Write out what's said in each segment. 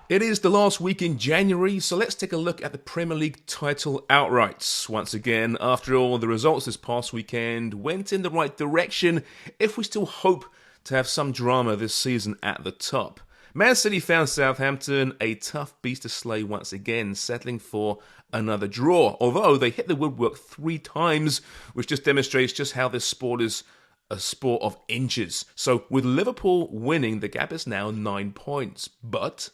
It is the last week in January, so let's take a look at the Premier League title outrights. Once again, after all, the results this past weekend went in the right direction if we still hope to have some drama this season at the top. Man City found Southampton a tough beast to slay once again, settling for another draw, although they hit the woodwork 3 times, which just demonstrates just how this sport is a sport of inches. So with Liverpool winning, the gap is now 9 points, but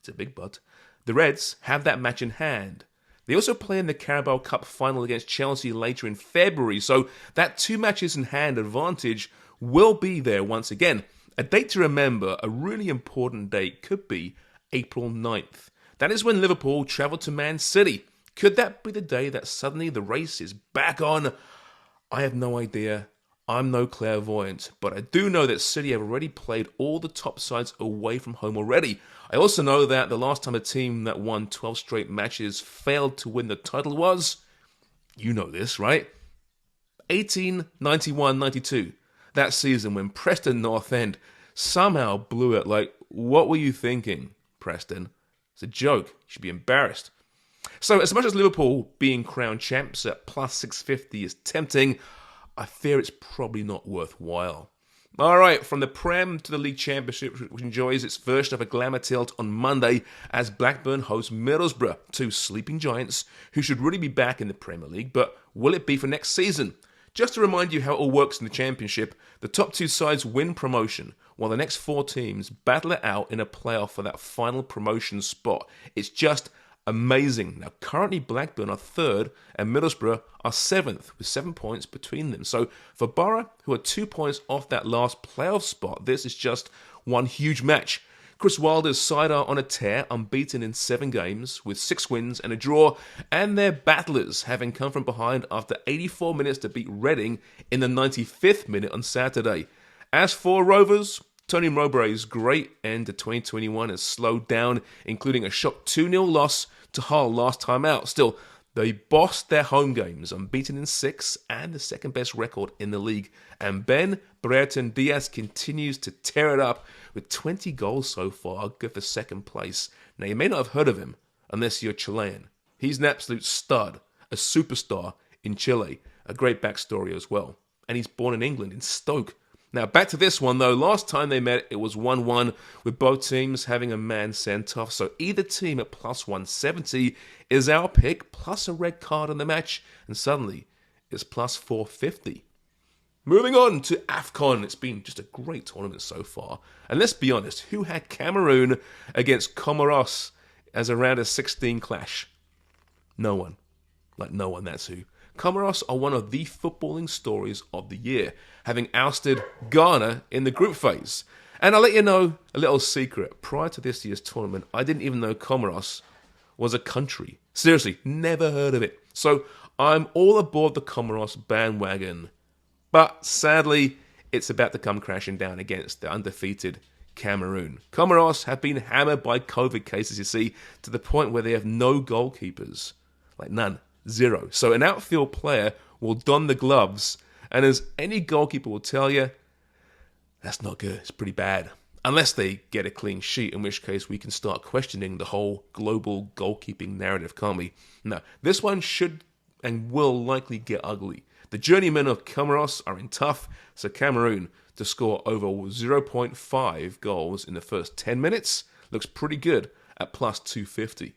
it's a big but. The Reds have that match in hand. They also play in the Carabao Cup final against Chelsea later in February, so that 2 matches in hand advantage will be there once again. A date to remember, a really important date, could be April 9th. That is when Liverpool travel to Man City. Could that be the day that suddenly the race is back on? I have no idea. I'm no clairvoyant, but I do know that City have already played all the top sides away from home already. I also know that the last time a team that won 12 straight matches failed to win the title was, you know this, right? 1891-92. That season when Preston North End somehow blew it. Like, what were you thinking, Preston? It's a joke. You should be embarrassed. So as much as Liverpool being crowned champs at plus 650 is tempting, I fear it's probably not worthwhile. All right, from the Prem to the League Championship, which enjoys its version of a glamour tilt on Monday as Blackburn hosts Middlesbrough, 2 sleeping giants who should really be back in the Premier League, but will it be for next season? Just to remind you how it all works in the Championship, the top 2 sides win promotion, while the next 4 teams battle it out in a playoff for that final promotion spot. It's just amazing. Now, currently Blackburn are 3rd and Middlesbrough are 7th with 7 points between them. So for Borough, who are 2 points off that last playoff spot, this is just one huge match. Chris Wilder's side are on a tear, unbeaten in 7 games with 6 wins and a draw, and their battlers having come from behind after 84 minutes to beat Reading in the 95th minute on Saturday. As for Rovers, Tony Mowbray's great end to 2021 has slowed down, including a shock 2-0 loss to Hull last time out. Still, they bossed their home games, unbeaten in 6 and the second best record in the league. And Ben Brereton Diaz continues to tear it up with 20 goals so far, good for second place. Now, you may not have heard of him unless you're Chilean. He's an absolute stud, a superstar in Chile, a great backstory as well. And he's born in England, in Stoke. Now, back to this one, though. Last time they met, it was 1-1, with both teams having a man sent off. So either team at plus 170 is our pick, plus a red card in the match, and suddenly it's plus 450. Moving on to Afcon. It's been just a great tournament so far. And let's be honest, who had Cameroon against Comoros as a round of 16 clash? No one. Like, no one, that's who. Comoros are one of the footballing stories of the year, having ousted Ghana in the group phase. And I'll let you know a little secret. Prior to this year's tournament, I didn't even know Comoros was a country. Seriously, never heard of it. So I'm all aboard the Comoros bandwagon. But sadly, it's about to come crashing down against the undefeated Cameroon. Comoros have been hammered by COVID cases, you see, to the point where they have no goalkeepers. Like none. 0. So an outfield player will don the gloves, and as any goalkeeper will tell you, that's not good. It's pretty bad. Unless they get a clean sheet, in which case we can start questioning the whole global goalkeeping narrative, can't we? No, this one should and will likely get ugly. The journeymen of Comoros are in tough, so Cameroon to score over 0.5 goals in the first 10 minutes looks pretty good at plus 250.